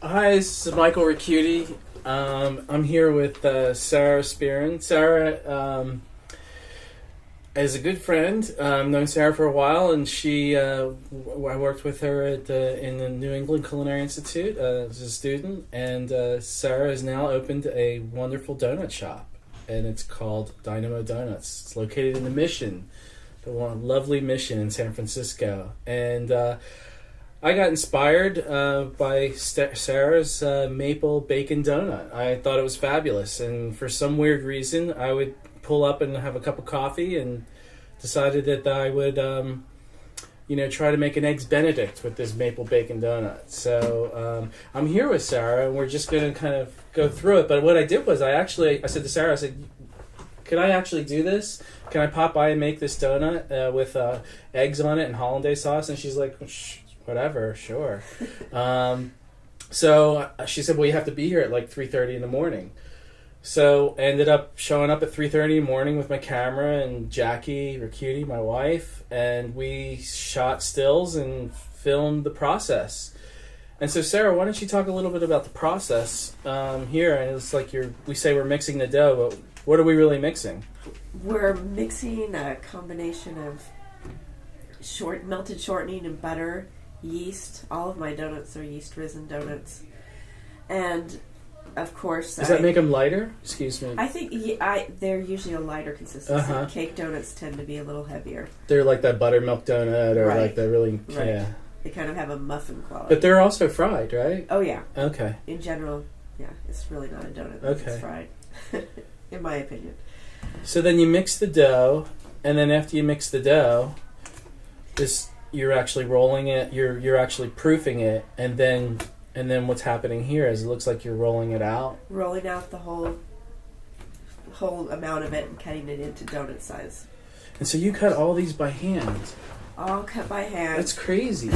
Hi, this is Michael Recchiuti. I'm here with Sarah Spearin. Sarah is a good friend. I've known Sarah for a while, and I worked with her in the New England Culinary Institute as a student. And Sarah has now opened a wonderful donut shop, and it's called Dynamo Doughnuts. It's located in the Mission, the one lovely Mission in San Francisco, and I got inspired by Sarah's maple bacon donut. I thought it was fabulous, and for some weird reason, I would pull up and have a cup of coffee, and decided that I would, try to make an eggs Benedict with this maple bacon donut. So I'm here with Sarah, and we're just going to kind of go through it. But what I did was I said to Sarah, could I actually do this? Can I pop by and make this donut with eggs on it and hollandaise sauce? And she's like, whatever, sure. So she said, well, you have to be here at like 3:30 in the morning. So I ended up showing up at 3:30 in the morning with my camera and Jackie Recchiuti, my wife, and we shot stills and filmed the process. And so, Sarah, why don't you talk a little bit about the process here? And it's like we say we're mixing the dough, but what are we really mixing? We're mixing a combination of melted shortening and butter, yeast. All of my donuts are yeast risen donuts, and of course, does that make them lighter? Excuse me. I think they're usually a lighter consistency. Cake donuts tend to be a little heavier. They're like that buttermilk donut, or right. Like the really right. Yeah. They kind of have a muffin quality. But they're also fried, right? Oh yeah. Okay. In general, yeah, it's really not a donut. Okay. It's fried, in my opinion. So then you mix the dough, and then after you mix the dough, you're actually rolling it. You're actually proofing it, and then what's happening here is it looks like you're rolling it out. Rolling out the whole amount of it and cutting it into donut size. And so you cut all these by hand. All cut by hand. That's crazy.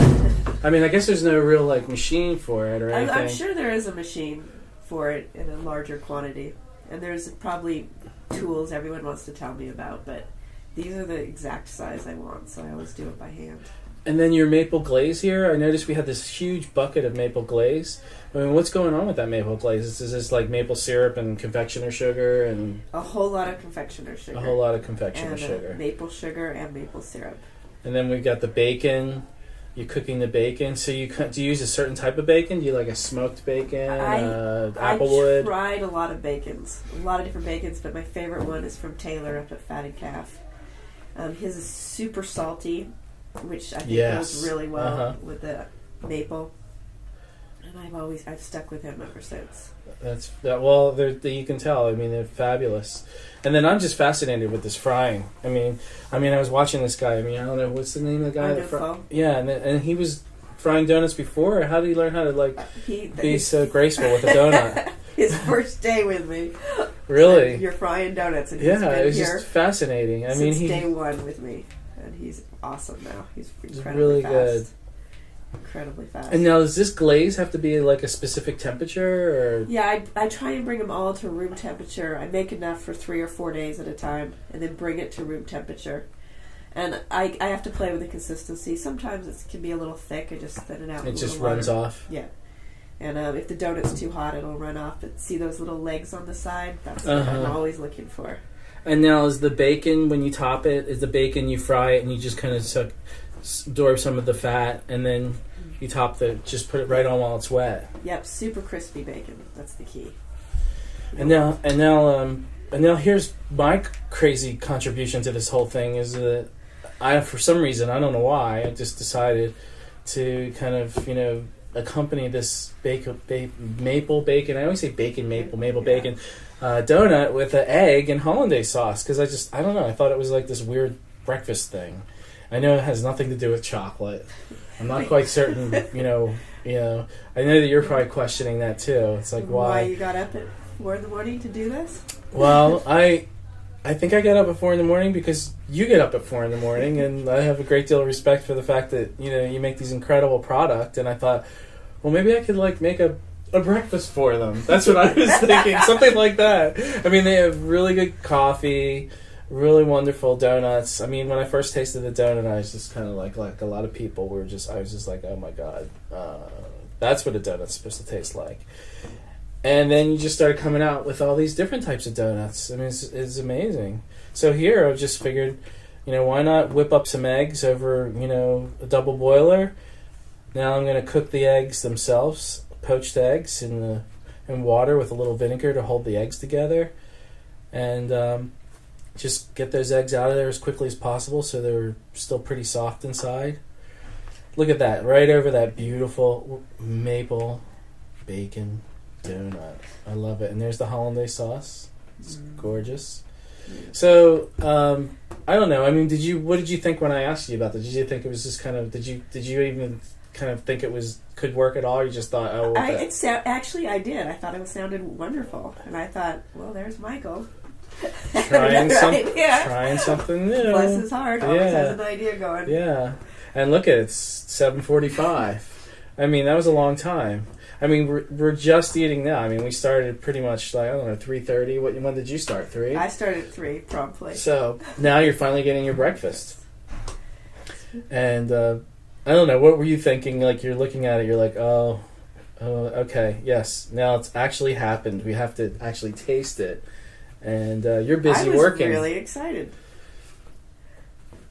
I mean, I guess there's no real machine for it or anything. I'm sure there is a machine for it in a larger quantity, and there's probably tools everyone wants to tell me about, but these are the exact size I want, so I always do it by hand. And then your maple glaze here, I noticed we had this huge bucket of maple glaze. I mean, what's going on with that maple glaze? Is this like maple syrup and confectioner sugar and... A whole lot of confectioner sugar. A whole lot of confectioner and sugar. Maple sugar and maple syrup. And then we've got the bacon. You're cooking the bacon. So do you use a certain type of bacon? Do you like a smoked bacon, applewood? I tried a lot of bacons, a lot of different bacons, but my favorite one is from Taylor up at Fatted Calf. His is super salty, which I think goes really well with the maple. And I've stuck with him ever since. You can tell. I mean, they're fabulous. And then I'm just fascinated with this frying. I mean, I was watching this guy. I don't know what's the name of the guy. Yeah, and he was frying donuts before. How did he learn how to be so graceful with a donut? His first day with me. Really? You're frying donuts, and he's been it was here just fascinating. Since day one with me, and he's awesome now. He's incredibly really fast. Good. Incredibly fast. And now, does this glaze have to be like a specific temperature? Or? Yeah, I try and bring them all to room temperature. I make enough for 3 or 4 days at a time, and then bring it to room temperature. And I have to play with the consistency. Sometimes it can be a little thick. I just thin it out. It just runs off. Yeah. And if the donut's too hot, it'll run off. But see those little legs on the side? That's what I'm always looking for. And now, is the bacon, when you top it, is the bacon you fry it and you just kind of absorb some of the fat, and then you just put it right on while it's wet? Yep, super crispy bacon. That's the key. And now here's my crazy contribution to this whole thing is that for some reason, I don't know why, I just decided to kind of, accompany this maple bacon. I always say maple bacon donut with an egg and hollandaise sauce, because I don't know, I thought it was like this weird breakfast thing. I know it has nothing to do with chocolate. I'm not quite certain, I know that you're probably questioning that too. It's like, why you got up at 4 in the morning to do this? Well, I think I got up at 4 in the morning because you get up at 4 in the morning, and I have a great deal of respect for the fact that, you make these incredible product, and I thought, well, maybe I could make a breakfast for them. That's what I was thinking, something like that. They have really good coffee, really wonderful donuts. When I first tasted the donut, I was just kind of like a lot of people I was just like, oh my God, That's what a donut's supposed to taste like. And then you just started coming out with all these different types of donuts. I mean, it's amazing. So here I just figured, why not whip up some eggs over, a double boiler. Now I'm going to cook the eggs themselves, poached eggs in water with a little vinegar to hold the eggs together. And just get those eggs out of there as quickly as possible so they're still pretty soft inside. Look at that, right over that beautiful maple bacon donut. I love it. And there's the hollandaise sauce. It's gorgeous. So, I don't know. I mean, what did you think when I asked you about that? Did you think it was just kind of, did you even kind of think could work at all? Or you just thought, actually I did. I thought it sounded wonderful. And I thought, well, there's Michael. Trying something new. Bless his heart. Always has an idea going. Yeah. And look at it, it's 7:45. I mean, that was a long time. I mean, we're just eating now. I mean, we started pretty much 3:30. When did you start? 3? I started at 3 promptly. So now you're finally getting your breakfast. And I don't know, what were you thinking? Like, you're looking at it, you're like, oh, okay, yes. Now it's actually happened. We have to actually taste it. And you're busy working. I was really excited.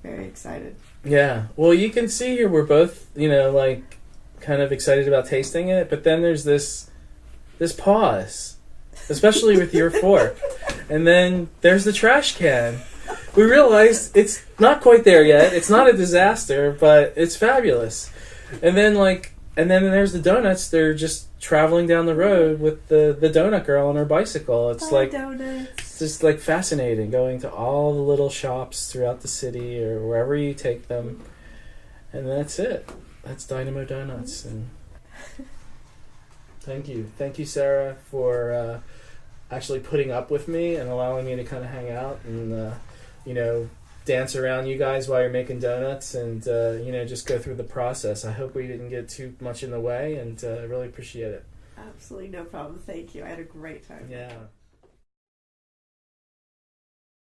Very excited. Yeah. Well, you can see here we're both, kind of excited about tasting it, but then there's this pause, especially with your fork. And then there's the trash can. We realized it's not quite there yet. It's not a disaster, but it's fabulous. And then there's the donuts. They're just traveling down the road with the donut girl on her bicycle. It's donuts. It's just fascinating going to all the little shops throughout the city or wherever you take them. And that's it. That's Dynamo Doughnuts. And thank you, Sarah, for actually putting up with me and allowing me to kind of hang out and dance around you guys while you're making donuts and just go through the process. I hope we didn't get too much in the way, and I really appreciate it. Absolutely no problem. Thank you. I had a great time. Yeah.